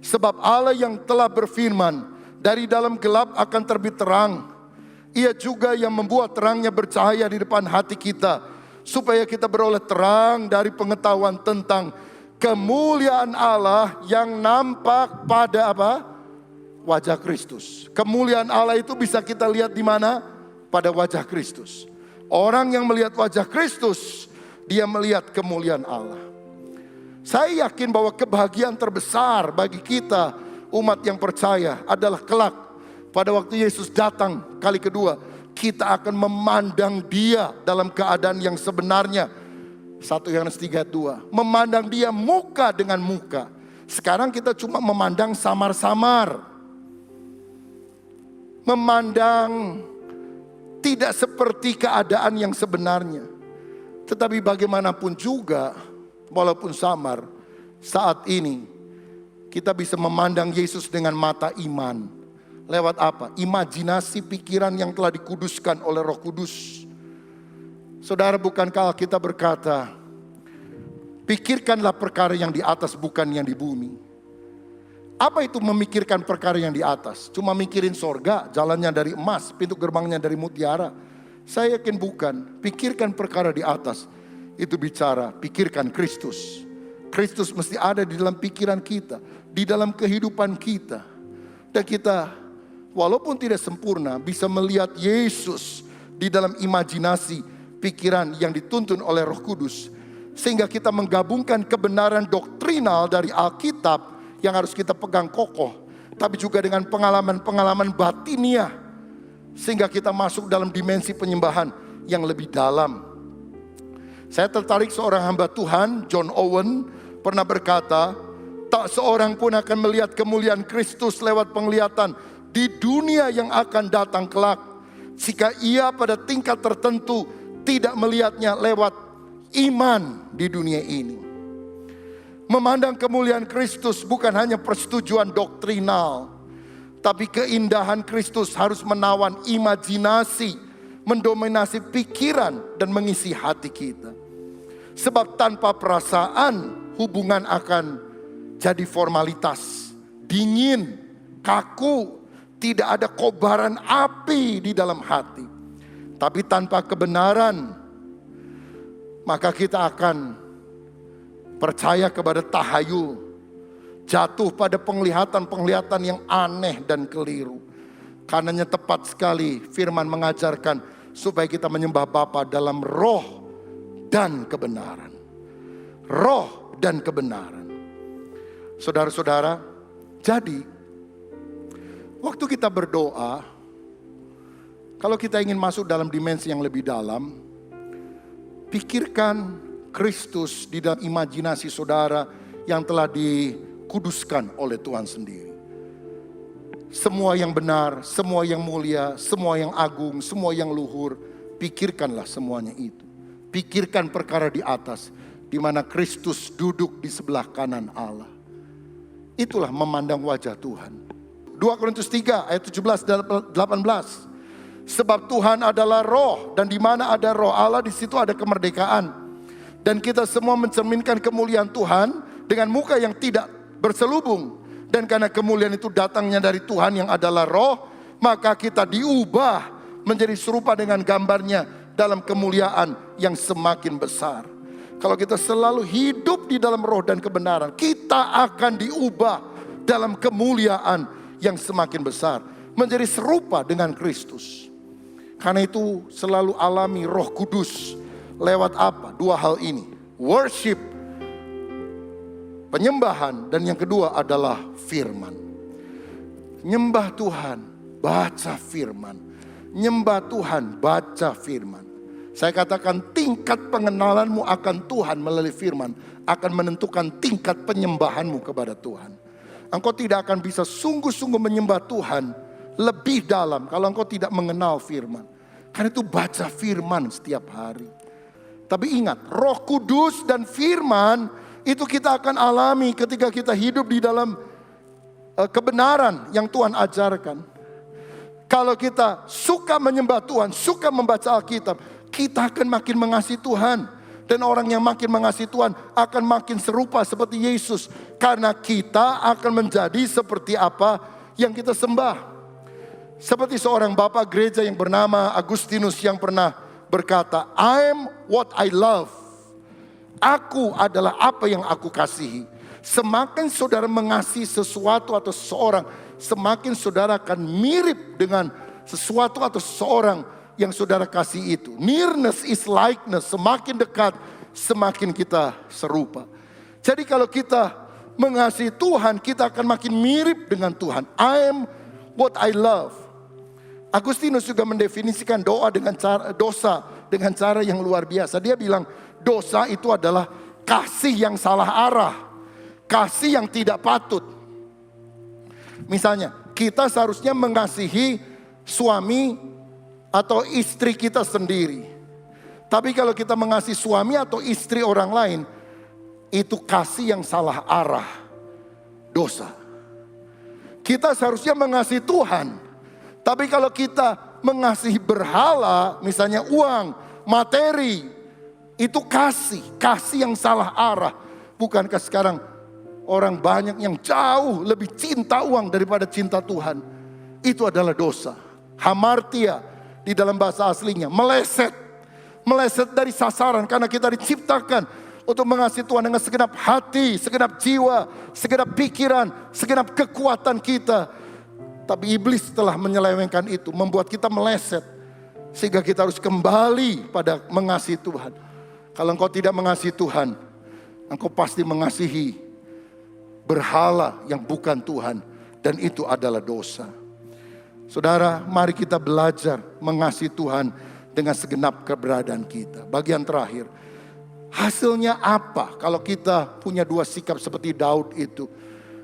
Sebab Allah yang telah berfirman, dari dalam gelap akan terbit terang. Ia juga yang membuat terangnya bercahaya di depan hati kita, supaya kita beroleh terang dari pengetahuan tentang kemuliaan Allah yang nampak pada wajah Kristus. Kemuliaan Allah itu bisa kita lihat di mana? Pada wajah Kristus. Orang yang melihat wajah Kristus, dia melihat kemuliaan Allah. Saya yakin bahwa kebahagiaan terbesar bagi kita umat yang percaya adalah kelak pada waktu Yesus datang kali kedua, kita akan memandang Dia dalam keadaan yang sebenarnya. 1 Yohanes 3:2, memandang Dia muka dengan muka. Sekarang kita cuma memandang samar-samar, memandang tidak seperti keadaan yang sebenarnya. Tetapi bagaimanapun juga, walaupun samar, saat ini kita bisa memandang Yesus dengan mata iman. Lewat apa? Imajinasi pikiran yang telah dikuduskan oleh Roh Kudus. Saudara, bukankah Alkitab berkata, pikirkanlah perkara yang di atas bukan yang di bumi. Apa itu memikirkan perkara yang di atas? Cuma mikirin sorga, jalannya dari emas, pintu gerbangnya dari mutiara. Saya yakin bukan. Pikirkan perkara di atas. Itu bicara, pikirkan Kristus. Kristus mesti ada di dalam pikiran kita, di dalam kehidupan kita. Dan kita walaupun tidak sempurna bisa melihat Yesus di dalam imajinasi pikiran yang dituntun oleh Roh Kudus. Sehingga kita menggabungkan kebenaran doktrinal dari Alkitab yang harus kita pegang kokoh, tapi juga dengan pengalaman-pengalaman batiniah, sehingga kita masuk dalam dimensi penyembahan yang lebih dalam. Saya tertarik seorang hamba Tuhan, John Owen, pernah berkata, tak seorang pun akan melihat kemuliaan Kristus lewat penglihatan di dunia yang akan datang kelak, jika ia pada tingkat tertentu tidak melihatnya lewat iman di dunia ini. Memandang kemuliaan Kristus bukan hanya persetujuan doktrinal, tapi keindahan Kristus harus menawan imajinasi, mendominasi pikiran dan mengisi hati kita. Sebab tanpa perasaan hubungan akan jadi formalitas, dingin, kaku, tidak ada kobaran api di dalam hati. Tapi tanpa kebenaran, maka kita akan percaya kepada tahayul, jatuh pada penglihatan-penglihatan yang aneh dan keliru. Karenanya tepat sekali firman mengajarkan supaya kita menyembah Bapa dalam roh dan kebenaran. Roh dan kebenaran. Saudara-saudara, jadi waktu kita berdoa, kalau kita ingin masuk dalam dimensi yang lebih dalam, pikirkan Kristus di dalam imajinasi saudara yang telah dikuduskan oleh Tuhan sendiri. Semua yang benar, semua yang mulia, semua yang agung, semua yang luhur, pikirkanlah semuanya itu. Pikirkan perkara di atas, di mana Kristus duduk di sebelah kanan Allah. Itulah memandang wajah Tuhan. 2 Korintus 3 ayat 17 dan 18. Sebab Tuhan adalah roh, dan di mana ada roh Allah, di situ ada kemerdekaan. Dan kita semua mencerminkan kemuliaan Tuhan dengan muka yang tidak berselubung. Dan karena kemuliaan itu datangnya dari Tuhan yang adalah roh, maka kita diubah menjadi serupa dengan gambarnya dalam kemuliaan yang semakin besar. Kalau kita selalu hidup di dalam roh dan kebenaran, kita akan diubah dalam kemuliaan yang semakin besar, menjadi serupa dengan Kristus. Karena itu selalu alami Roh Kudus. Lewat apa? Dua hal ini. Worship, penyembahan, dan yang kedua adalah firman. Nyembah Tuhan, baca firman. Nyembah Tuhan, baca firman. Saya katakan tingkat pengenalanmu akan Tuhan melalui firman akan menentukan tingkat penyembahanmu kepada Tuhan. Engkau tidak akan bisa sungguh-sungguh menyembah Tuhan lebih dalam kalau engkau tidak mengenal firman. Karena itu baca firman setiap hari. Tapi ingat, Roh Kudus dan firman itu kita akan alami ketika kita hidup di dalam kebenaran yang Tuhan ajarkan. Kalau kita suka menyembah Tuhan, suka membaca Alkitab, kita akan makin mengasihi Tuhan. Dan orang yang makin mengasihi Tuhan akan makin serupa seperti Yesus. Karena kita akan menjadi seperti apa yang kita sembah. Seperti seorang bapak gereja yang bernama Agustinus yang pernah berkata, I am what I love. Aku adalah apa yang aku kasihi. Semakin saudara mengasihi sesuatu atau seseorang, semakin saudara akan mirip dengan sesuatu atau seseorang yang saudara kasih itu. Nearness is likeness. Semakin dekat, semakin kita serupa. Jadi kalau kita mengasihi Tuhan, kita akan makin mirip dengan Tuhan. I am what I love. Agustinus juga mendefinisikan dosa dengan cara yang luar biasa. Dia bilang dosa itu adalah kasih yang salah arah. Kasih yang tidak patut. Misalnya kita seharusnya mengasihi suami atau istri kita sendiri. Tapi kalau kita mengasihi suami atau istri orang lain, itu kasih yang salah arah. Dosa. Kita seharusnya mengasihi Tuhan. Tapi kalau kita mengasihi berhala, misalnya uang, materi. Itu kasih yang salah arah. Bukankah sekarang orang banyak yang jauh lebih cinta uang daripada cinta Tuhan? Itu adalah dosa. Hamartia di dalam bahasa aslinya, meleset dari sasaran, karena kita diciptakan untuk mengasihi Tuhan dengan segenap hati, segenap jiwa, segenap pikiran, segenap kekuatan kita. Tapi iblis telah menyelewengkan itu, membuat kita meleset, sehingga kita harus kembali pada mengasihi Tuhan. Kalau engkau tidak mengasihi Tuhan, engkau pasti mengasihi berhala yang bukan Tuhan, dan itu adalah dosa. Saudara, mari kita belajar mengasihi Tuhan dengan segenap keberadaan kita. Bagian terakhir, hasilnya apa kalau kita punya dua sikap seperti Daud itu?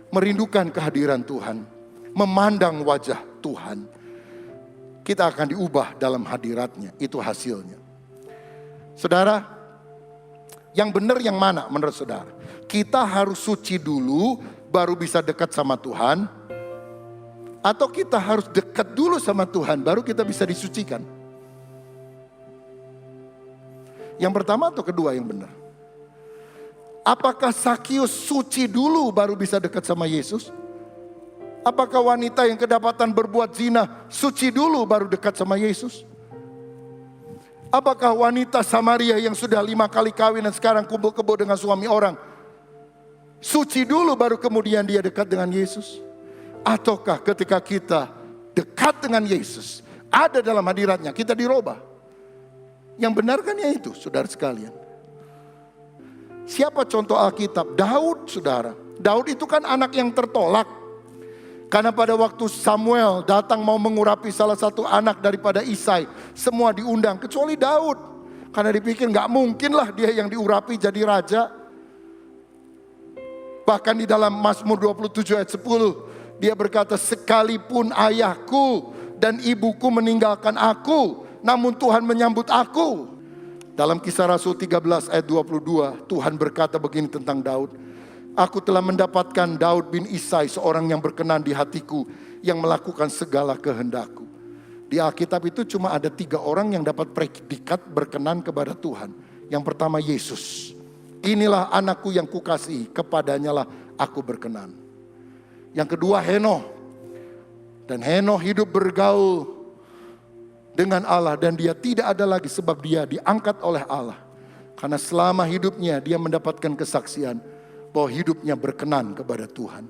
Merindukan kehadiran Tuhan, memandang wajah Tuhan. Kita akan diubah dalam hadiratnya, itu hasilnya. Saudara, yang benar yang mana menurut saudara? Kita harus suci dulu baru bisa dekat sama Tuhan, atau kita harus dekat dulu sama Tuhan baru kita bisa disucikan? Yang pertama atau kedua yang benar? Apakah Sakius suci dulu baru bisa dekat sama Yesus? Apakah wanita yang kedapatan berbuat zina suci dulu baru dekat sama Yesus? Apakah wanita Samaria yang sudah 5 kali kawin dan sekarang kumpul kebo dengan suami orang suci dulu baru kemudian dia dekat dengan Yesus? Ataukah ketika kita dekat dengan Yesus, ada dalam hadiratnya, kita dirubah? Yang benar kan ya itu, saudara sekalian. Siapa contoh Alkitab? Daud, saudara. Daud itu kan anak yang tertolak. Karena pada waktu Samuel datang mau mengurapi salah satu anak daripada Isai, semua diundang kecuali Daud. Karena dipikir gak mungkin lah dia yang diurapi jadi raja. Bahkan di dalam Mazmur 27 ayat 10, dia berkata, sekalipun ayahku dan ibuku meninggalkan aku, namun Tuhan menyambut aku. Dalam Kisah Rasul 13 ayat 22, Tuhan berkata begini tentang Daud. Aku telah mendapatkan Daud bin Isai, seorang yang berkenan di hatiku, yang melakukan segala kehendakku. Di Alkitab itu cuma ada 3 orang yang dapat predikat berkenan kepada Tuhan. Yang pertama Yesus. Inilah anakku yang kukasihi, kepadanya lah aku berkenan. Yang kedua Henoh. Dan Henoh hidup bergaul dengan Allah, dan dia tidak ada lagi sebab dia diangkat oleh Allah. Karena selama hidupnya dia mendapatkan kesaksian bahwa hidupnya berkenan kepada Tuhan.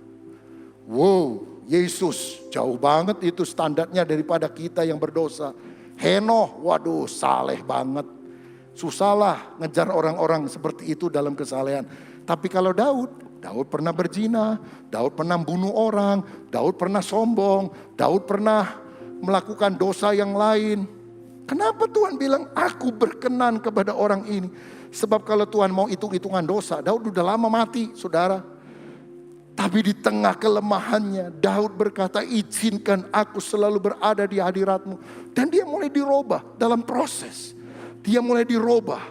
Wow, Yesus jauh banget itu standarnya daripada kita yang berdosa. Henoh, waduh saleh banget. Susahlah ngejar orang-orang seperti itu dalam kesalehan. Tapi kalau Daud pernah berzina, Daud pernah bunuh orang, Daud pernah sombong, Daud pernah melakukan dosa yang lain. Kenapa Tuhan bilang aku berkenan kepada orang ini? Sebab kalau Tuhan mau hitung-hitungan dosa, Daud udah lama mati, saudara. Tapi di tengah kelemahannya, Daud berkata, izinkan aku selalu berada di hadiratmu. Dan dia mulai dirubah dalam proses. Dia mulai dirubah.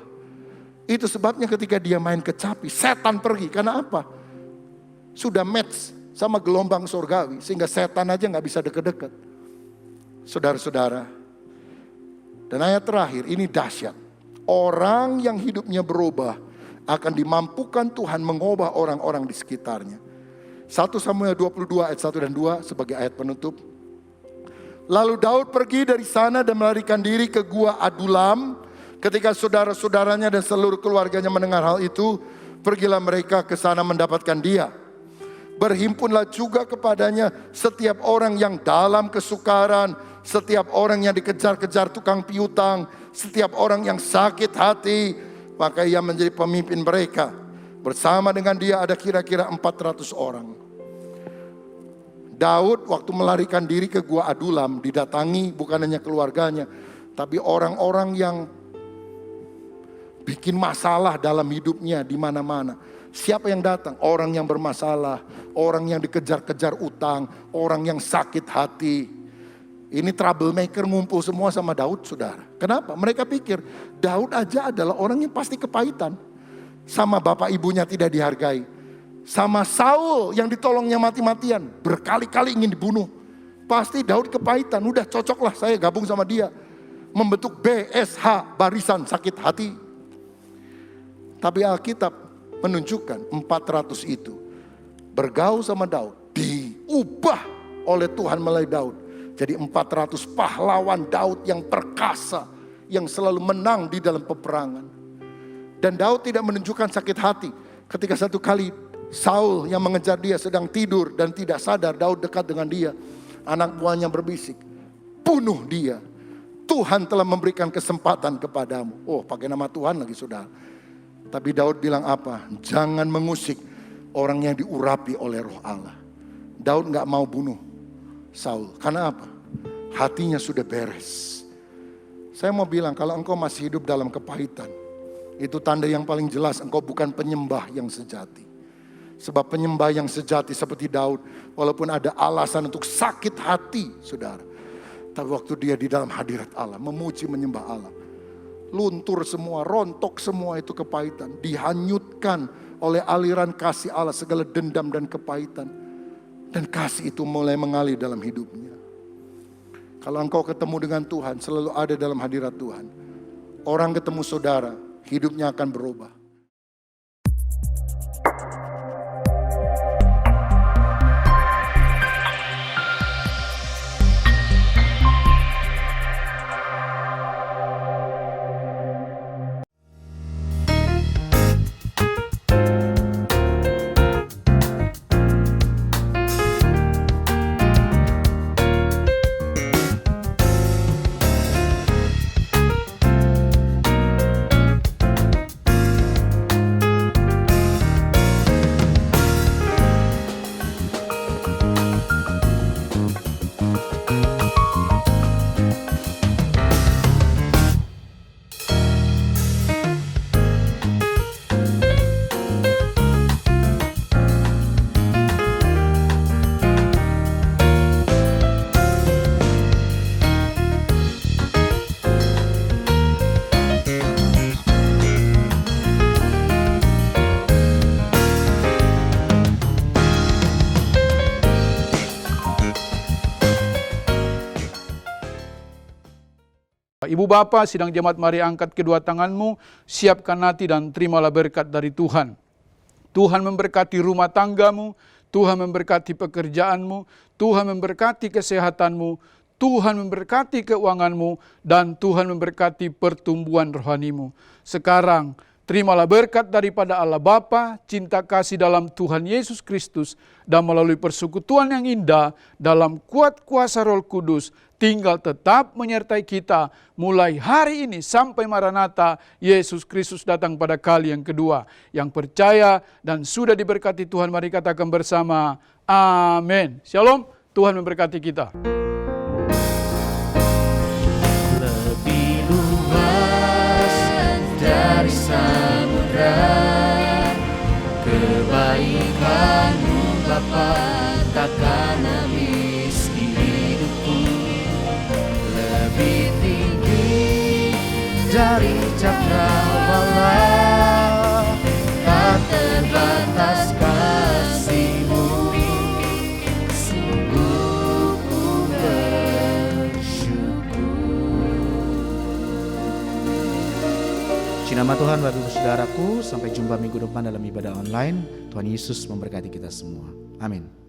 Itu sebabnya ketika dia main kecapi, setan pergi. Karena apa? Sudah match sama gelombang surgawi, sehingga setan aja gak bisa deket-deket. Saudara-saudara, dan ayat terakhir ini dahsyat. Orang yang hidupnya berubah akan dimampukan Tuhan mengubah orang-orang di sekitarnya. 1 Samuel 22 ayat 1 dan 2 sebagai ayat penutup. Lalu Daud pergi dari sana dan melarikan diri ke gua Adulam. Ketika saudara-saudaranya dan seluruh keluarganya mendengar hal itu, pergilah mereka ke sana mendapatkan dia. Berhimpunlah juga kepadanya setiap orang yang dalam kesukaran, setiap orang yang dikejar-kejar tukang piutang, setiap orang yang sakit hati, maka ia menjadi pemimpin mereka. Bersama dengan dia ada kira-kira 400 orang. Daud waktu melarikan diri ke gua Adulam didatangi bukan hanya keluarganya, tapi orang-orang yang bikin masalah dalam hidupnya di mana-mana. Siapa yang datang? Orang yang bermasalah, orang yang dikejar-kejar utang, orang yang sakit hati. Ini troublemaker ngumpul semua sama Daud, saudara. Kenapa? Mereka pikir Daud aja adalah orang yang pasti kepahitan. Sama bapak ibunya tidak dihargai. Sama Saul yang ditolongnya mati-matian, berkali-kali ingin dibunuh. Pasti Daud kepahitan, udah cocoklah saya gabung sama dia. membentuk BSH, barisan sakit hati. Tapi Alkitab menunjukkan 400 itu bergaul sama Daud, diubah oleh Tuhan melalui Daud. Jadi 400 pahlawan Daud yang perkasa, yang selalu menang di dalam peperangan. Dan Daud tidak menunjukkan sakit hati. Ketika satu kali Saul yang mengejar dia sedang tidur dan tidak sadar, Daud dekat dengan dia. Anak buahnya berbisik, bunuh dia. Tuhan telah memberikan kesempatan kepadamu. Oh, pakai nama Tuhan lagi, saudara. Tapi Daud bilang apa? Jangan mengusik orang yang diurapi oleh roh Allah. Daud gak mau bunuh Saul. Karena apa? Hatinya sudah beres. Saya mau bilang, kalau engkau masih hidup dalam kepahitan, itu tanda yang paling jelas engkau bukan penyembah yang sejati. Sebab penyembah yang sejati seperti Daud, walaupun ada alasan untuk sakit hati, saudara. Tapi waktu dia di dalam hadirat Allah, memuji menyembah Allah, luntur semua, rontok semua itu kepahitan. Dihanyutkan oleh aliran kasih Allah, segala dendam dan kepahitan. Dan kasih itu mulai mengalir dalam hidupnya. Kalau engkau ketemu dengan Tuhan, selalu ada dalam hadirat Tuhan. Orang ketemu saudara, hidupnya akan berubah. Ibu bapa, sidang jemaat, mari angkat kedua tanganmu, siapkan hati dan terimalah berkat dari Tuhan. Tuhan memberkati rumah tanggamu, Tuhan memberkati pekerjaanmu, Tuhan memberkati kesehatanmu, Tuhan memberkati keuanganmu, dan Tuhan memberkati pertumbuhan rohanimu. Sekarang, terimalah berkat daripada Allah Bapa, cinta kasih dalam Tuhan Yesus Kristus, dan melalui persekutuan yang indah dalam kuat kuasa Roh Kudus, tinggal tetap menyertai kita mulai hari ini sampai Maranatha, Yesus Kristus datang pada kali yang kedua. Yang percaya dan sudah diberkati Tuhan, mari katakan bersama, amin. Shalom, Tuhan memberkati kita. Lebih luas dari samudra, kebaikan-Mu Bapa takkan habis di hidupku. Lebih tinggi dari cakrawala, tak terbatas kasih-Mu. Sungguh ku bersyukur. Nama Tuhan Bapak Ibu Saudaraku, sampai jumpa minggu depan dalam ibadah online. Tuhan Yesus memberkati kita semua. Amin.